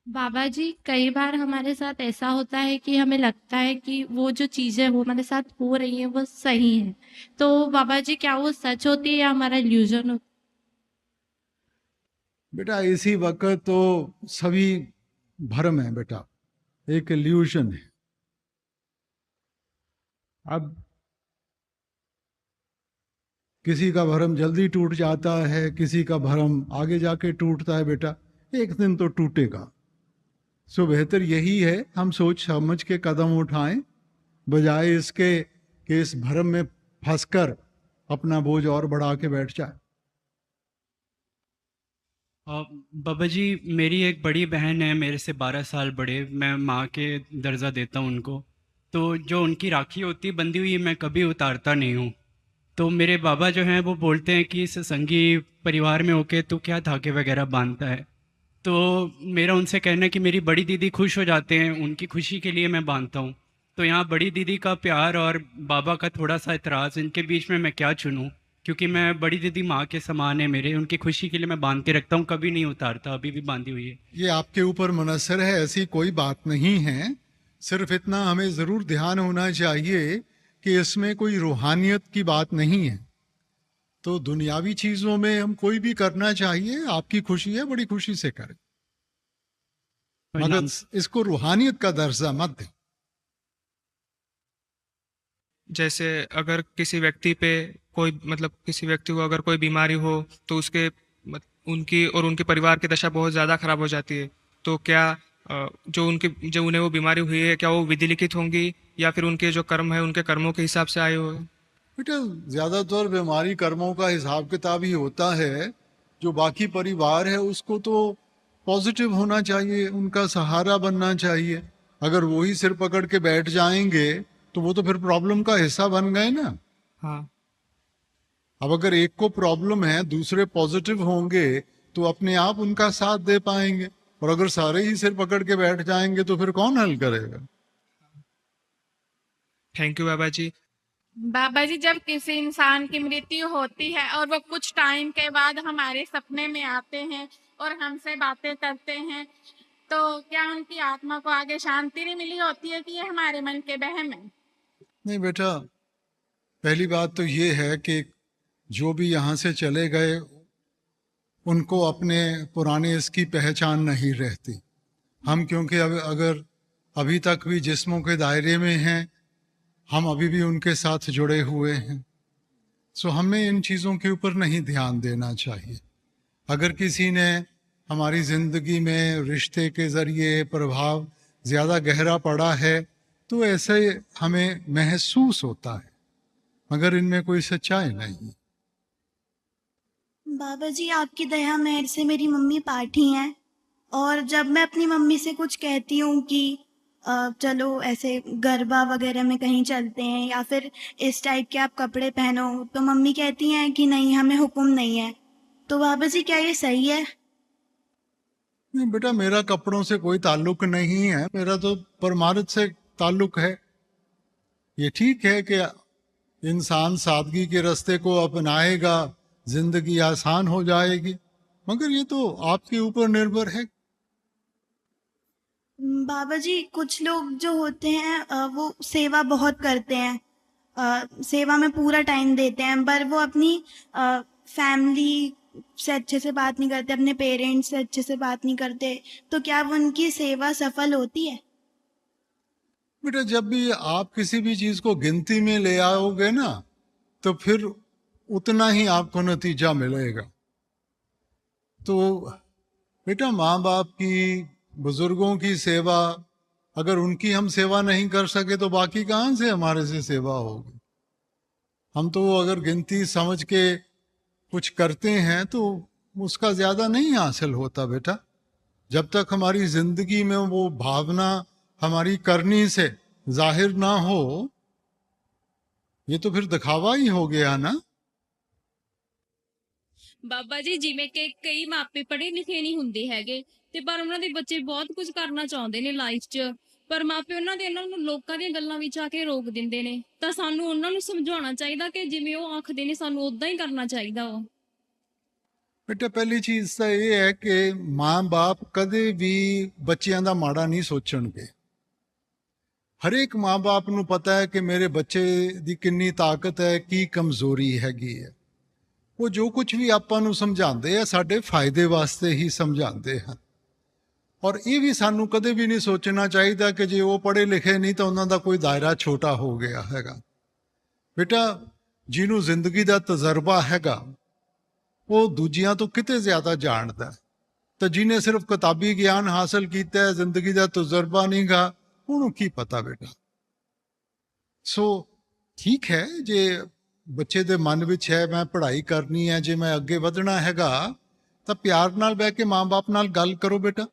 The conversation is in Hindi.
बाबा जी, कई बार हमारे साथ ऐसा होता है कि हमें लगता है कि वो जो चीज़ें वो हमारे साथ हो रही हैं वो सही हैं। तो बाबा जी, क्या वो सच होती है या हमारा इल्यूज़न होता बेटा इसी वक्त तो सभी भ्रम है बेटा, एक इल्यूशन है। अब किसी का भरम जल्दी टूट जाता है, किसी का भरम आगे जाके टूटता है बेटा, एक दिन तो टूटेगा। सो बेहतर यही है हम सोच समझ के कदम उठाएं, बजाय इसके कि इस भरम में फंसकर अपना बोझ और बढ़ा के बैठ जाए। अ, बाबा जी, मेरी एक बड़ी बहन है मेरे से 12 साल बड़े। मैं माँ के दर्जा देता हूँ उनको। तो जो उनकी राखी होती है बंधी हुई, मैं कभी उतारता नहीं हूँ। तो मेरे बाबा जो हैं वो बोलते हैं कि इस संगी परिवार में होके तू क्या धागे वगैरह बांधता है। तो मेरा उनसे कहना है कि मेरी बड़ी दीदी खुश हो जाते हैं, उनकी खुशी के लिए मैं बांधता हूँ। तो यहाँ बड़ी दीदी का प्यार और बाबा का थोड़ा सा एतराज़, इनके बीच में मैं क्या चुनूँ? क्योंकि मैं, बड़ी दीदी माँ के समान है मेरे, उनकी खुशी के लिए मैं बांध के रखता हूँ, कभी नहीं उतारता, अभी भी बांधी हुई है। ये आपके ऊपर मुनसर है, ऐसी कोई बात नहीं है। सिर्फ इतना हमें जरूर ध्यान होना चाहिए कि इसमें कोई रूहानियत की बात नहीं है। तो दुनियावी चीजों में हम कोई भी करना चाहिए, आपकी खुशी है, बड़ी खुशी से करें, मगर प्रणाम। इसको रूहानियत का दर्जा मत दें। जैसे अगर किसी व्यक्ति पे कोई मतलब किसी व्यक्ति को अगर कोई बीमारी हो तो उसके उनकी और उनके परिवार की दशा बहुत ज़्यादा खराब हो जाती है। तो क्या जो उन्हें वो बीमारी हुई है, क्या वो विधि लिखित होंगी या फिर उनके जो कर्म है उनके कर्मों के हिसाब से आए हुए? बेटा ज्यादातर बीमारी कर्मों का हिसाब किताब ही होता है। जो बाकी परिवार है उसको तो पॉजिटिव होना चाहिए, उनका सहारा बनना चाहिए। अगर वो ही सिर पकड़ के बैठ जाएंगे तो वो तो फिर प्रॉब्लम का हिस्सा बन गए ना। हाँ। अब अगर एक को प्रॉब्लम है, दूसरे पॉजिटिव होंगे तो अपने आप उनका साथ दे पाएंगे। और अगर सारे ही सिर पकड़ के बैठ जाएंगे तो फिर कौन हल करेगा? थैंक यू बाबा जी। बाबा जी, जब किसी इंसान की मृत्यु होती है और वो कुछ टाइम के बाद हमारे सपने में आते हैं और हमसे बातें करते हैं, तो क्या उनकी आत्मा को आगे शांति नहीं मिली होती है कि ये हमारे मन के वहम है? नहीं बेटा, पहली बात तो ये है कि जो भी यहाँ से चले गए उनको अपने पुराने इसकी पहचान नहीं रहती। हम क्योंकि अब अगर अभी तक भी जिस्मों के दायरे में हैं, हम अभी भी उनके साथ जुड़े हुए हैं। सो हमें इन चीज़ों के ऊपर नहीं ध्यान देना चाहिए। अगर किसी ने हमारी ज़िंदगी में रिश्ते के ज़रिए प्रभाव ज़्यादा गहरा पड़ा है तो ऐसे हमें महसूस होता है, मगर इनमें कोई सच्चाई नहीं। बाबा जी, आपकी दया मेहर से मेरी मम्मी पाठी हैं। और जब मैं अपनी मम्मी से कुछ कहती हूँ कि चलो ऐसे गरबा वगैरह में कहीं चलते हैं या फिर इस टाइप के आप कपड़े पहनो, तो मम्मी कहती हैं कि नहीं, हमें हुक्म नहीं है। तो बाबा जी, क्या ये सही है? नहीं बेटा, मेरा कपड़ों से कोई ताल्लुक नहीं है, मेरा तो परमार्थ से ताल्लुक है। ये ठीक है कि इंसान सादगी के रास्ते को अपनाएगा, जिंदगी आसान हो जाएगी, मगर ये तो आपके ऊपर निर्भर है। बाबा जी, कुछ लोग जो होते हैं वो सेवा बहुत करते हैं, सेवा में पूरा टाइम देते हैं, पर वो अपनी फैमिली से अच्छे से बात नहीं करते, अपने पेरेंट्स से अच्छे से बात नहीं करते। तो क्या वो उनकी सेवा सफल होती है? बेटा जब भी आप किसी भी चीज को गिनती में ले आओगे ना, तो फिर उतना ही आपको नतीजा मिलेगा। तो बेटा माँ बाप की, बुजुर्गों की सेवा, अगर उनकी हम सेवा नहीं कर सके तो बाकी कहाँ से हमारे से सेवा होगी? हम तो अगर गिनती समझ के कुछ करते हैं तो उसका ज्यादा नहीं हासिल होता बेटा। जब तक हमारी जिंदगी में वो भावना हमारी करनी से जाहिर ना हो, ये तो फिर दिखावा ही हो गया ना। ਬਾਬਾ ਜੀ, ਜਿਵੇਂ ਕਿ ਕਈ ਮਾਪੇ ਪੜ੍ਹੇ ਲਿਖੇ ਨਹੀਂ ਹੁੰਦੇ ਹੈਗੇ ਤੇ ਪਰ ਉਹਨਾਂ ਦੇ ਬੱਚੇ ਬਹੁਤ ਕੁਝ ਕਰਨਾ ਚਾਹੁੰਦੇ ਨੇ ਲਾਈਫ 'ਚ, ਪਰ ਮਾਪੇ ਉਹਨਾਂ ਨੂੰ ਲੋਕਾਂ ਦੀਆਂ ਗੱਲਾਂ ਵਿੱਚ ਆ ਕੇ ਰੋਕ ਦਿੰਦੇ ਨੇ। ਤਾਂ ਸਾਨੂੰ ਉਹਨਾਂ ਨੂੰ ਸਮਝਾਉਣਾ ਚਾਹੀਦਾ ਕਿ ਜਿਵੇਂ ਉਹ ਆਖਦੇ ਨੇ ਸਾਨੂੰ ਉਦਾਂ ਹੀ ਕਰਨਾ ਚਾਹੀਦਾ ਵਾ। ਬੇਟਾ ਪਹਿਲੀ ਚੀਜ਼ ਤਾਂ ਇਹ ਹੈ ਕਿ ਮਾਂ-ਬਾਪ ਕਦੇ ਵੀ ਬੱਚਿਆਂ ਦਾ ਮਾੜਾ ਨਹੀਂ ਸੋਚਣਗੇ। ਹਰੇਕ ਮਾਂ-ਬਾਪ ਨੂੰ ਪਤਾ ਹੈ ਕਿ ਮੇਰੇ ਬੱਚੇ ਦੀ ਕਿੰਨੀ ਤਾਕਤ ਹੈ, ਕੀ ਕਮਜ਼ੋਰੀ ਹੈਗੀ ਹੈ। ਉਹ ਜੋ ਕੁਝ ਵੀ ਆਪਾਂ ਨੂੰ ਸਮਝਾਉਂਦੇ ਆ ਸਾਡੇ ਫਾਇਦੇ ਵਾਸਤੇ ਹੀ ਸਮਝਾਉਂਦੇ ਹਨ। ਔਰ ਇਹ ਵੀ ਸਾਨੂੰ ਕਦੇ ਵੀ ਨਹੀਂ ਸੋਚਣਾ ਚਾਹੀਦਾ ਕਿ ਜੇ ਉਹ ਪੜ੍ਹੇ ਲਿਖੇ ਨਹੀਂ ਤਾਂ ਉਹਨਾਂ ਦਾ ਕੋਈ ਦਾਇਰਾ ਛੋਟਾ ਹੋ ਗਿਆ ਹੈਗਾ। ਬੇਟਾ ਜਿਹਨੂੰ ਜ਼ਿੰਦਗੀ ਦਾ ਤਜਰਬਾ ਹੈਗਾ ਉਹ ਦੂਜਿਆਂ ਤੋਂ ਕਿਤੇ ਜ਼ਿਆਦਾ ਜਾਣਦਾ ਹੈ, ਤਾਂ ਜਿਹਨੇ ਸਿਰਫ ਕਿਤਾਬੀ ਗਿਆਨ ਹਾਸਲ ਕੀਤਾ ਹੈ, ਜ਼ਿੰਦਗੀ ਦਾ ਤਜਰਬਾ ਨਹੀਂਗਾ, ਉਹਨੂੰ ਕੀ ਪਤਾ ਬੇਟਾ। ਸੋ ਠੀਕ ਹੈ, ਜੇ ਬੱਚੇ ਦੇ ਮਨ ਵਿੱਚ ਹੈ ਮੈਂ ਪੜ੍ਹਾਈ ਕਰਨੀ ਹੈ, ਜੇ ਮੈਂ ਅੱਗੇ ਵਧਣਾ ਹੈਗਾ, ਤਾਂ ਪਿਆਰ ਨਾਲ ਬਹਿ ਕੇ ਮਾਂ-ਬਾਪ ਨਾਲ ਗੱਲ ਕਰੋ ਬੇਟਾ।